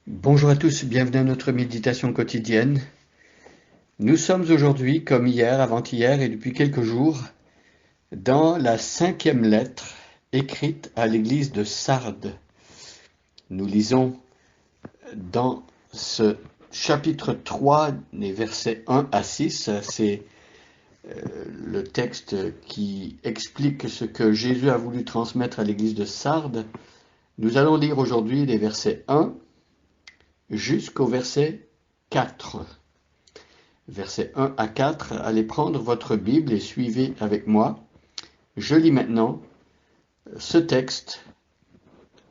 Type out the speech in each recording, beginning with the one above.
Bonjour à tous, bienvenue à notre méditation quotidienne. Nous sommes aujourd'hui, comme hier, avant-hier et depuis quelques jours, dans la 5e lettre écrite à l'église de Sardes. Nous lisons dans ce chapitre 3, les versets 1 à 6, c'est le texte qui explique ce que Jésus a voulu transmettre à l'église de Sardes. Nous allons lire aujourd'hui les versets 1 jusqu'au verset 4. Versets 1 à 4, allez prendre votre Bible et suivez avec moi. Je lis maintenant ce texte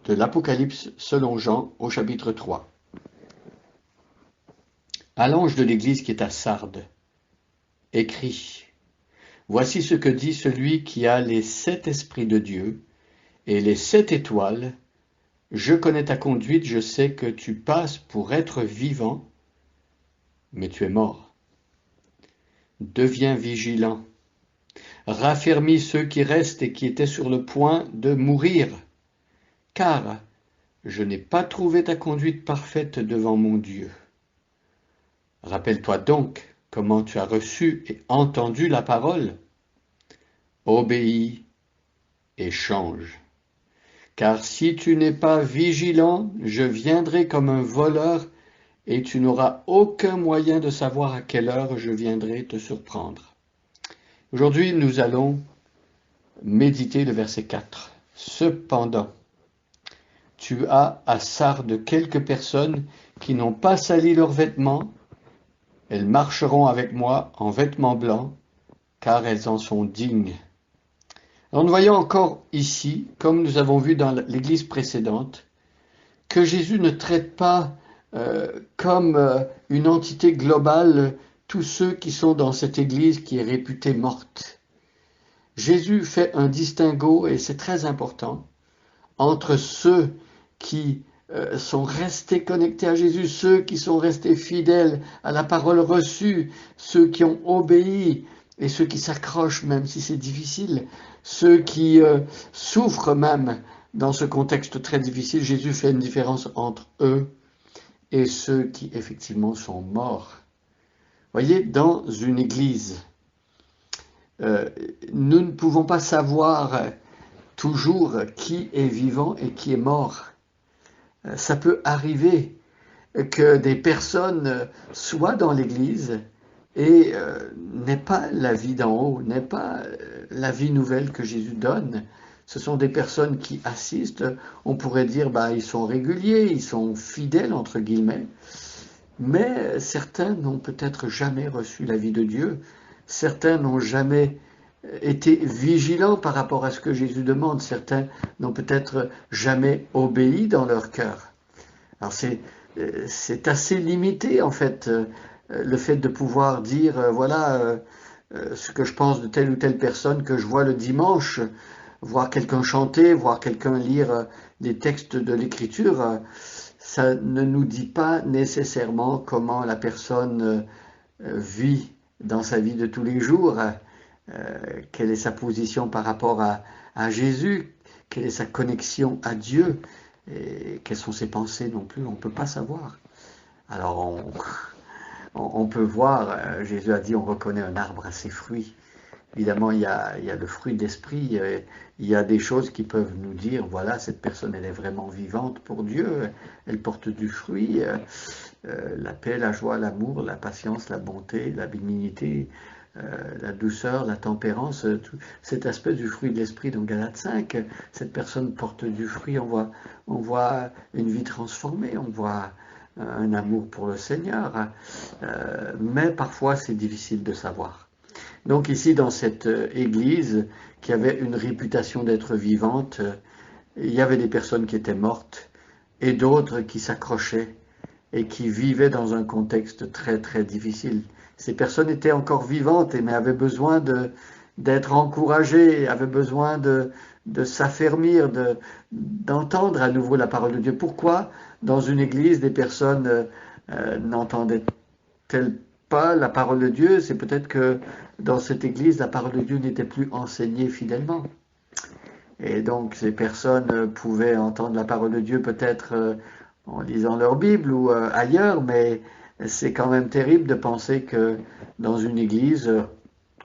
de l'Apocalypse selon Jean au chapitre 3. À l'ange de l'église qui est à Sardes, écrit, voici ce que dit celui qui a les 7 esprits de Dieu et les 7 étoiles. Je connais ta conduite, je sais que tu passes pour être vivant, mais tu es mort. Deviens vigilant. Raffermis ceux qui restent et qui étaient sur le point de mourir, car je n'ai pas trouvé ta conduite parfaite devant mon Dieu. Rappelle-toi donc comment tu as reçu et entendu la parole. Obéis et change. Car si tu n'es pas vigilant, je viendrai comme un voleur et tu n'auras aucun moyen de savoir à quelle heure je viendrai te surprendre. Aujourd'hui, nous allons méditer le verset 4. Cependant, tu as à Sardes quelques personnes qui n'ont pas sali leurs vêtements. Elles marcheront avec moi en vêtements blancs, car elles en sont dignes. Alors nous voyons encore ici, comme nous avons vu dans l'église précédente, que Jésus ne traite pas comme une entité globale tous ceux qui sont dans cette église qui est réputée morte. Jésus fait un distinguo, et c'est très important, entre ceux qui sont restés connectés à Jésus, ceux qui sont restés fidèles à la parole reçue, ceux qui ont obéi et ceux qui s'accrochent même si c'est difficile, ceux qui souffrent même dans ce contexte très difficile. Jésus fait une différence entre eux et ceux qui effectivement sont morts. Voyez, dans une église, nous ne pouvons pas savoir toujours qui est vivant et qui est mort. Ça peut arriver que des personnes soient dans l'église et n'aient pas la vie d'en haut, n'aient pas la vie nouvelle que Jésus donne. Ce sont des personnes qui assistent, on pourrait dire, ils sont réguliers, ils sont fidèles, entre guillemets, mais certains n'ont peut-être jamais reçu la vie de Dieu, certains n'ont jamais été vigilants par rapport à ce que Jésus demande. Certains n'ont peut-être jamais obéi dans leur cœur. Alors c'est assez limité en fait, le fait de pouvoir dire voilà ce que je pense de telle ou telle personne que je vois le dimanche, voir quelqu'un chanter, voir quelqu'un lire des textes de l'écriture, ça ne nous dit pas nécessairement comment la personne vit dans sa vie de tous les jours. Quelle est sa position par rapport à Jésus, quelle est sa connexion à Dieu, et quelles sont ses pensées non plus, on ne peut pas savoir. Alors on peut voir, Jésus a dit on reconnaît un arbre à ses fruits. Évidemment, il y a le fruit d'esprit, il y a des choses qui peuvent nous dire, voilà, cette personne, elle est vraiment vivante pour Dieu, elle porte du fruit, la paix, la joie, l'amour, la patience, la bonté, la bénignité, la douceur, la tempérance, tout cet aspect du fruit de l'esprit dans Galates 5, cette personne porte du fruit, on voit une vie transformée, on voit un amour pour le Seigneur, mais parfois c'est difficile de savoir. Donc ici dans cette église qui avait une réputation d'être vivante, il y avait des personnes qui étaient mortes et d'autres qui s'accrochaient et qui vivaient dans un contexte très très difficile. Ces personnes étaient encore vivantes mais avaient besoin d'être encouragées, avaient besoin de s'affermir, d'entendre à nouveau la parole de Dieu. Pourquoi dans une église des personnes n'entendaient-elles pas la parole de Dieu? C'est peut-être que dans cette église, la parole de Dieu n'était plus enseignée fidèlement. Et donc ces personnes pouvaient entendre la parole de Dieu peut-être en lisant leur Bible ou ailleurs, mais c'est quand même terrible de penser que dans une église,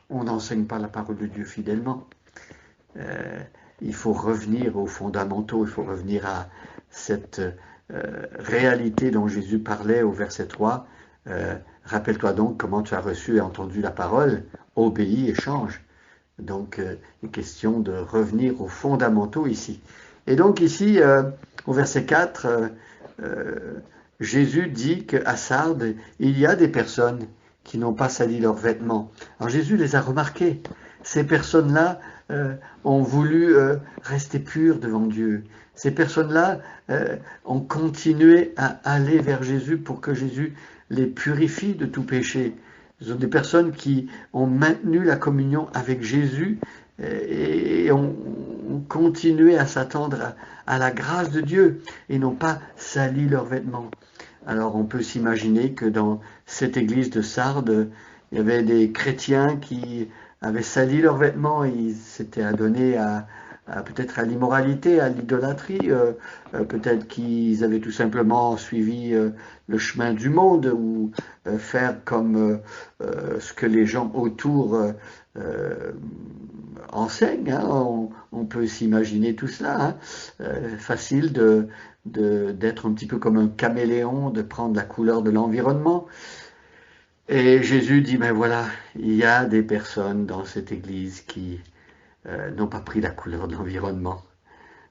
on n'enseigne pas la parole de Dieu fidèlement. Il faut revenir aux fondamentaux, il faut revenir à cette réalité dont Jésus parlait au verset 3. Rappelle-toi donc comment tu as reçu et entendu la parole, obéis et change. Donc, il est question de revenir aux fondamentaux ici. Et donc ici, au verset 4, Jésus dit qu'à Sardes, il y a des personnes qui n'ont pas sali leurs vêtements. Alors Jésus les a remarqués. Ces personnes-là ont voulu rester pures devant Dieu. Ces personnes-là ont continué à aller vers Jésus pour que Jésus les purifie de tout péché. Ce sont des personnes qui ont maintenu la communion avec Jésus et ont continué à s'attendre à la grâce de Dieu et n'ont pas sali leurs vêtements. Alors on peut s'imaginer que dans cette église de Sardes, il y avait des chrétiens qui avaient sali leurs vêtements, ils s'étaient adonnés peut-être à l'immoralité, à l'idolâtrie, peut-être qu'ils avaient tout simplement suivi le chemin du monde ou faire comme ce que les gens autour enseignent. Hein. On peut s'imaginer tout cela. Hein. Facile d'être un petit peu comme un caméléon, de prendre la couleur de l'environnement. Et Jésus dit, ben voilà, il y a des personnes dans cette église qui n'ont pas pris la couleur de l'environnement.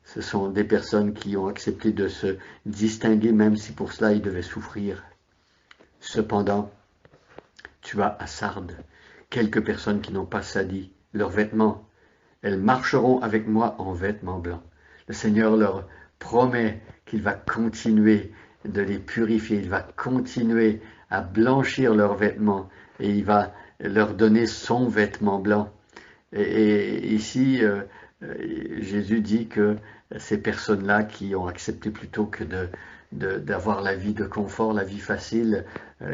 Ce sont des personnes qui ont accepté de se distinguer, même si pour cela ils devaient souffrir. Cependant, tu as à Sardes quelques personnes qui n'ont pas sali leurs vêtements. Elles marcheront avec moi en vêtements blancs. Le Seigneur leur promet qu'il va continuer de les purifier, il va continuer à blanchir leurs vêtements et il va leur donner son vêtement blanc. Et ici, Jésus dit que ces personnes-là qui ont accepté plutôt que d'avoir la vie de confort, la vie facile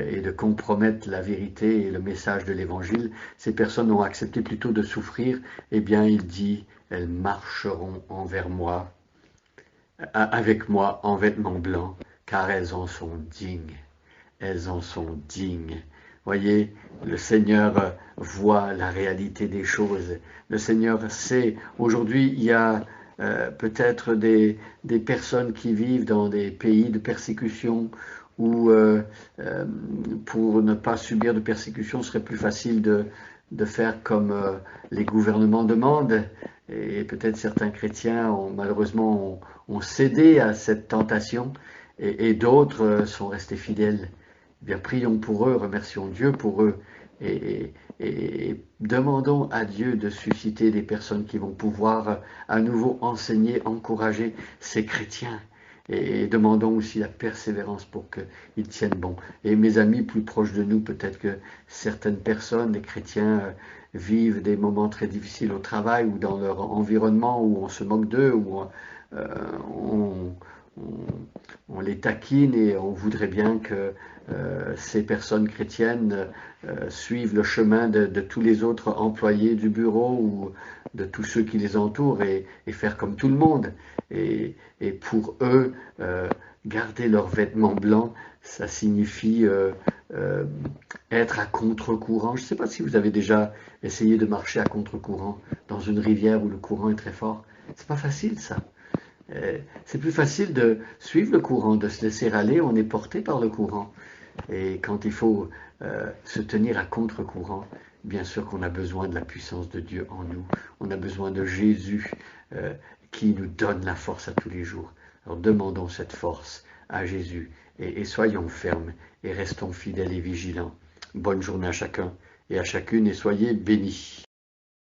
et de compromettre la vérité et le message de l'évangile, ces personnes ont accepté plutôt de souffrir, eh bien il dit, elles marcheront avec moi en vêtements blancs, car elles en sont dignes. Elles en sont dignes. Voyez, le Seigneur voit la réalité des choses. Le Seigneur sait. Aujourd'hui, il y a peut-être des personnes qui vivent dans des pays de persécution où pour ne pas subir de persécution, ce serait plus facile de faire comme les gouvernements demandent. Et peut-être certains chrétiens ont malheureusement ont cédé à cette tentation et d'autres sont restés fidèles. Eh bien, prions pour eux, remercions Dieu pour eux et demandons à Dieu de susciter des personnes qui vont pouvoir à nouveau enseigner, encourager ces chrétiens. Et demandons aussi la persévérance pour qu'ils tiennent bon. Et mes amis plus proches de nous, peut-être que certaines personnes, des chrétiens, vivent des moments très difficiles au travail ou dans leur environnement où on se moque d'eux, où on les taquine et on voudrait bien que ces personnes chrétiennes suivent le chemin de tous les autres employés du bureau ou de tous ceux qui les entourent et faire comme tout le monde. Et pour eux, garder leurs vêtements blancs, ça signifie être à contre-courant. Je ne sais pas si vous avez déjà essayé de marcher à contre-courant dans une rivière où le courant est très fort. C'est pas facile ça. C'est plus facile de suivre le courant, de se laisser aller, on est porté par le courant. Et quand il faut se tenir à contre-courant, bien sûr qu'on a besoin de la puissance de Dieu en nous. On a besoin de Jésus qui nous donne la force à tous les jours. Alors demandons cette force à Jésus et soyons fermes et restons fidèles et vigilants. Bonne journée à chacun et à chacune et soyez bénis.